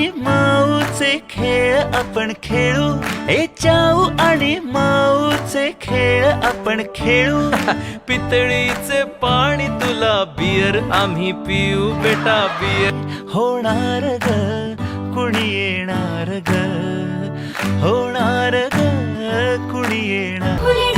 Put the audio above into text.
आणि माऊचे खेळ आपण खेळू, ए चाऊ आणि माऊचे खेळ आपण खेळू. पितळीचे पाणी तुला बियर आम्ही पिऊ बेटा बियर. होणार ग कुणी येणार ग, होणार ग कुणी येणार.